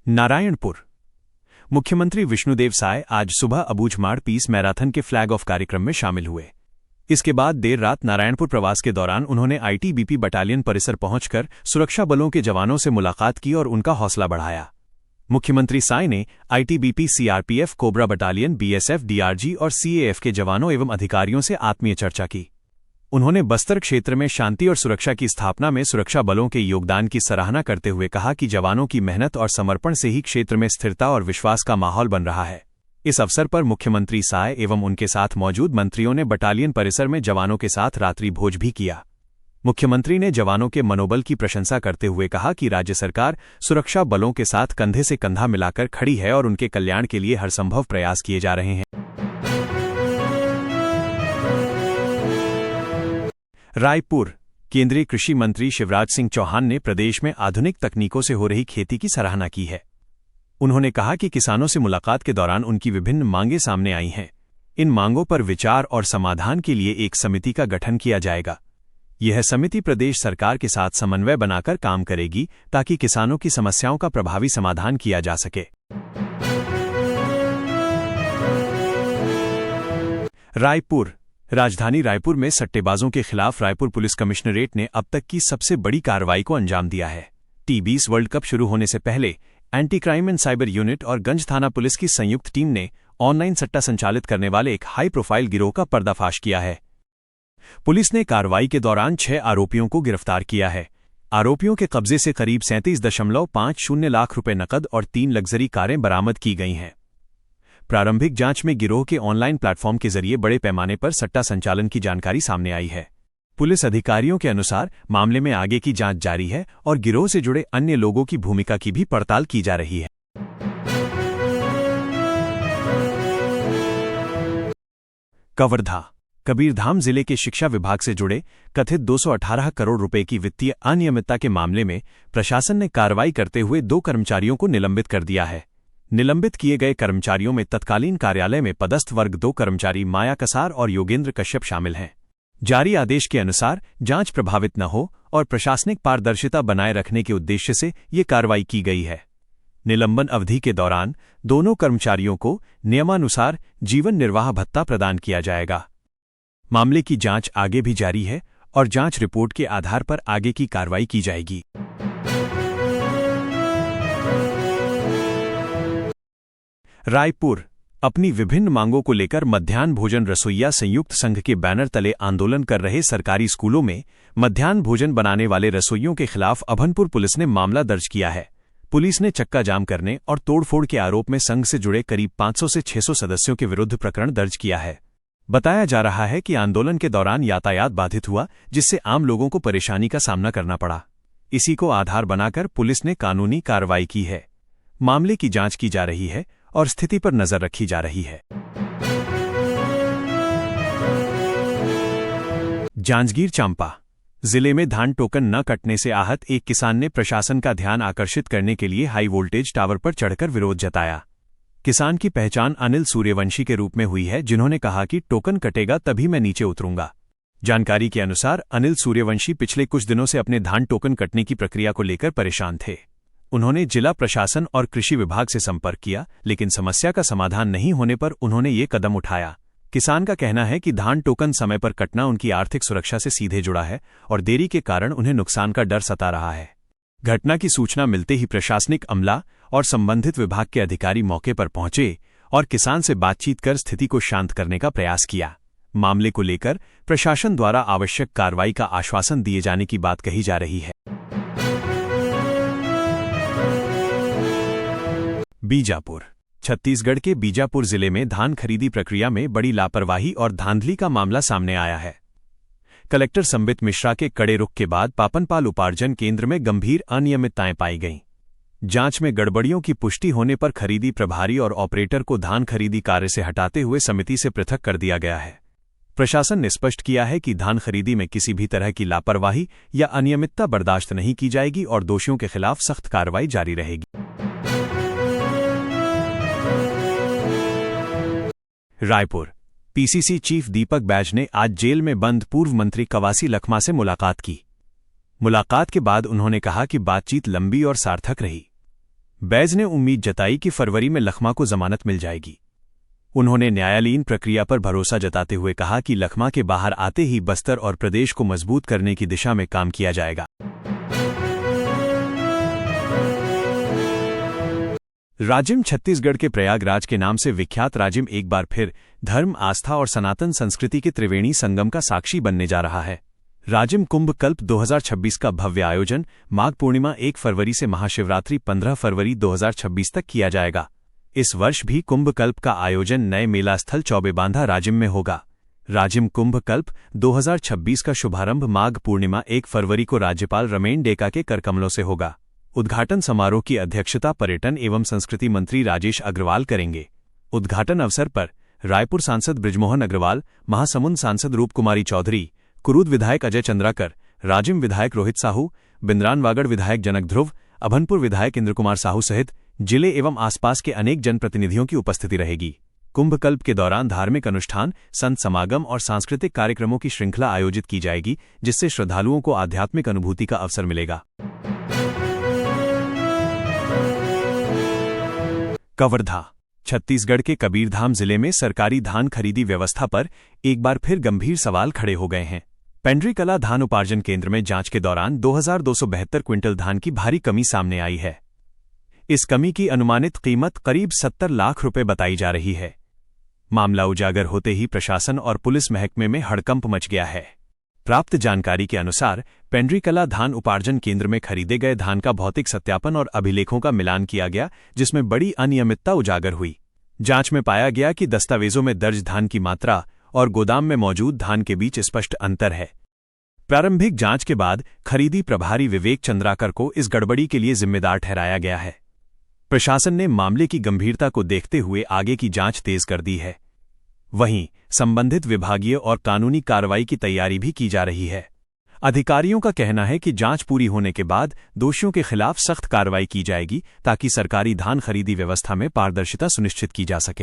नारायणपुर। मुख्यमंत्री विष्णुदेव साय आज सुबह अबूझमाड़ पीस मैराथन के फ्लैग ऑफ कार्यक्रम में शामिल हुए। इसके बाद देर रात नारायणपुर प्रवास के दौरान उन्होंने आईटीबीपी बटालियन परिसर पहुंचकर सुरक्षा बलों के जवानों से मुलाकात की और उनका हौसला बढ़ाया। मुख्यमंत्री साय ने ITBP, CRPF, cobra battalion, BSF, DRG और सीएएफ के जवानों एवं अधिकारियों से आत्मीय चर्चा की। उन्होंने बस्तर क्षेत्र में शांति और सुरक्षा की स्थापना में सुरक्षा बलों के योगदान की सराहना करते हुए कहा कि जवानों की मेहनत और समर्पण से ही क्षेत्र में स्थिरता और विश्वास का माहौल बन रहा है। इस अवसर पर मुख्यमंत्री साय एवं उनके साथ मौजूद मंत्रियों ने बटालियन परिसर में जवानों के साथ रात्रि भोज भी किया। मुख्यमंत्री ने जवानों के मनोबल की प्रशंसा करते हुए कहा कि राज्य सरकार सुरक्षा बलों के साथ कंधे से कंधा मिलाकर खड़ी है और उनके कल्याण के लिए हरसंभव प्रयास किए जा रहे हैं। रायपुर। केंद्रीय कृषि मंत्री शिवराज सिंह चौहान ने प्रदेश में आधुनिक तकनीकों से हो रही खेती की सराहना की है। उन्होंने कहा कि किसानों से मुलाकात के दौरान उनकी विभिन्न मांगें सामने आई हैं। इन मांगों पर विचार और समाधान के लिए एक समिति का गठन किया जाएगा। यह समिति प्रदेश सरकार के साथ समन्वय बनाकर काम करेगी ताकि किसानों की समस्याओं का प्रभावी समाधान किया जा सके। रायपुर। राजधानी रायपुर में सट्टेबाजों के खिलाफ रायपुर पुलिस कमिश्नरेट ने अब तक की सबसे बड़ी कार्रवाई को अंजाम दिया है। T20 वर्ल्ड कप शुरू होने से पहले anti crime and cyber unit और गंज थाना पुलिस की संयुक्त टीम ने ऑनलाइन सट्टा संचालित करने वाले एक हाई प्रोफाइल गिरोह का पर्दाफाश किया है। पुलिस ने कार्रवाई के दौरान 6 आरोपियों को गिरफ्तार किया है। आरोपियों के कब्जे से करीब 37.50 लाख रुपए नकद और 3 लग्जरी कारें बरामद की गई हैं। प्रारंभिक जांच में गिरोह के ऑनलाइन प्लेटफॉर्म के जरिए बड़े पैमाने पर सट्टा संचालन की जानकारी सामने आई है। पुलिस अधिकारियों के अनुसार मामले में आगे की जांच जारी है और गिरोह से जुड़े अन्य लोगों की भूमिका की भी पड़ताल की जा रही है। कवर्धा। कबीरधाम जिले के शिक्षा विभाग से जुड़े कथित 218 करोड़ रुपए की वित्तीय अनियमितता के मामले में प्रशासन ने कार्रवाई करते हुए 2 कर्मचारियों को निलंबित कर दिया है। निलंबित किए गए कर्मचारियों में तत्कालीन कार्यालय में पदस्थ वर्ग 2 कर्मचारी माया कसार और योगेंद्र कश्यप शामिल हैं। जारी आदेश के अनुसार जांच प्रभावित न हो और प्रशासनिक पारदर्शिता बनाए रखने के उद्देश्य से ये कार्रवाई की गई है। निलंबन अवधि के दौरान दोनों कर्मचारियों को नियमानुसार जीवन निर्वाह भत्ता प्रदान किया जाएगा। मामले की जांच आगे भी जारी है और जांच रिपोर्ट के आधार पर आगे की कार्रवाई की जाएगी। रायपुर। अपनी विभिन्न मांगों को लेकर मध्याह्न भोजन रसोइया संयुक्त संघ के बैनर तले आंदोलन कर रहे सरकारी स्कूलों में मध्याह्न भोजन बनाने वाले रसोइयों के खिलाफ अभनपुर पुलिस ने मामला दर्ज किया है। पुलिस ने चक्का जाम करने और तोड़फोड़ के आरोप में संघ से जुड़े करीब 500 से 600 सदस्यों के विरुद्ध प्रकरण दर्ज किया है। बताया जा रहा है कि आंदोलन के दौरान यातायात बाधित हुआ, जिससे आम लोगों को परेशानी का सामना करना पड़ा। इसी को आधार बनाकर पुलिस ने कानूनी कार्रवाई की है। मामले की जांच की जा रही है और स्थिति पर नजर रखी जा रही है। जांजगीर चांपा। जिले में धान टोकन न कटने से आहत एक किसान ने प्रशासन का ध्यान आकर्षित करने के लिए हाई वोल्टेज टावर पर चढ़कर विरोध जताया। किसान की पहचान अनिल सूर्यवंशी के रूप में हुई है, जिन्होंने कहा कि टोकन कटेगा तभी मैं नीचे उतरूंगा। जानकारी के अनुसार अनिल सूर्यवंशी पिछले कुछ दिनों से अपने धान टोकन कटने की प्रक्रिया को लेकर परेशान थे। उन्होंने जिला प्रशासन और कृषि विभाग से संपर्क किया, लेकिन समस्या का समाधान नहीं होने पर उन्होंने ये कदम उठाया। किसान का कहना है कि धान टोकन समय पर कटना उनकी आर्थिक सुरक्षा से सीधे जुड़ा है और देरी के कारण उन्हें नुकसान का डर सता रहा है। घटना की सूचना मिलते ही प्रशासनिक अमला और संबंधित विभाग के अधिकारी मौके पर पहुंचे और किसान से बातचीत कर स्थिति को शांत करने का प्रयास किया। मामले को लेकर प्रशासन द्वारा आवश्यक कार्रवाई का आश्वासन दिए जाने की बात कही जा रही है। बीजापुर। छत्तीसगढ़ के बीजापुर जिले में धान खरीदी प्रक्रिया में बड़ी लापरवाही और धांधली का मामला सामने आया है। कलेक्टर संबित मिश्रा के कड़े रुख के बाद पापनपाल उपार्जन केंद्र में गंभीर अनियमितताएं पाई गईं। जांच में गड़बड़ियों की पुष्टि होने पर खरीदी प्रभारी और ऑपरेटर को धान खरीदी कार्य से हटाते हुए समिति से पृथक कर दिया गया है। प्रशासन ने स्पष्ट किया है कि धान खरीदी में किसी भी तरह की लापरवाही या अनियमितता बर्दाश्त नहीं की जाएगी और दोषियों के खिलाफ सख्त कार्रवाई जारी रहेगी। रायपुर। पीसीसी चीफ दीपक बैज ने आज जेल में बंद पूर्व मंत्री कवासी लखमा से मुलाकात की। मुलाकात के बाद उन्होंने कहा कि बातचीत लंबी और सार्थक रही। बैज ने उम्मीद जताई कि फरवरी में लखमा को जमानत मिल जाएगी। उन्होंने न्यायालयीन प्रक्रिया पर भरोसा जताते हुए कहा कि लखमा के बाहर आते ही बस्तर और प्रदेश को मजबूत करने की दिशा में काम किया जाएगा। राजिम छत्तीसगढ़ के प्रयागराज के नाम से विख्यात राजिम एक बार फिर धर्म, आस्था और सनातन संस्कृति के त्रिवेणी संगम का साक्षी बनने जा रहा है। राजिम कुंभ कल्प 2026 का भव्य आयोजन माघ पूर्णिमा 1 फरवरी से महाशिवरात्रि 15 फरवरी 2026 तक किया जाएगा। इस वर्ष भी कुंभ कल्प का आयोजन नए मेला स्थल चौबेबांधा राजिम में होगा। राजिम कुंभ कल्प 2026 का शुभारंभ माघ पूर्णिमा 1 फरवरी को राज्यपाल रमेन डेका के करकमलों से होगा। उद्घाटन समारोह की अध्यक्षता पर्यटन एवं संस्कृति मंत्री राजेश अग्रवाल करेंगे। उद्घाटन अवसर पर रायपुर सांसद बृजमोहन अग्रवाल, महासमुंद सांसद रूपकुमारी चौधरी, कुरूद विधायक अजय चंद्राकर, राजिम विधायक रोहित साहू, बिंद्रानवागढ़ विधायक जनक ध्रुव, अभनपुर विधायक इंद्र कुमार साहू सहित जिले एवं आसपास के अनेक जनप्रतिनिधियों की उपस्थिति रहेगी। कुंभ कल्प के दौरान धार्मिक अनुष्ठान, संत समागम और सांस्कृतिक कार्यक्रमों की श्रृंखला आयोजित की जाएगी, जिससे श्रद्धालुओं को आध्यात्मिक अनुभूति का अवसर मिलेगा। कवर्धा। छत्तीसगढ़ के कबीरधाम जिले में सरकारी धान खरीदी व्यवस्था पर एक बार फिर गंभीर सवाल खड़े हो गए हैं। पेंड्री कला धान उपार्जन केंद्र में जांच के दौरान 2272 क्विंटल धान की भारी कमी सामने आई है। इस कमी की अनुमानित कीमत करीब 70 लाख रुपए बताई जा रही है। मामला उजागर होते ही प्रशासन और पुलिस महकमे में हड़कंप मच गया है। प्राप्त जानकारी के अनुसार पेंड्री कला धान उपार्जन केंद्र में खरीदे गए धान का भौतिक सत्यापन और अभिलेखों का मिलान किया गया, जिसमें बड़ी अनियमितता उजागर हुई। जांच में पाया गया कि दस्तावेजों में दर्ज धान की मात्रा और गोदाम में मौजूद धान के बीच स्पष्ट अंतर है। प्रारंभिक जांच के बाद खरीदी प्रभारी विवेक चंद्राकर को इस गड़बड़ी के लिए जिम्मेदार ठहराया गया है। प्रशासन ने मामले की गंभीरता को देखते हुए आगे की जांच तेज कर दी है। वहीं संबंधित विभागीय और कानूनी कार्रवाई की तैयारी भी की जा रही है। अधिकारियों का कहना है कि जांच पूरी होने के बाद दोषियों के खिलाफ सख्त कार्रवाई की जाएगी, ताकि सरकारी धान खरीदी व्यवस्था में पारदर्शिता सुनिश्चित की जा सके।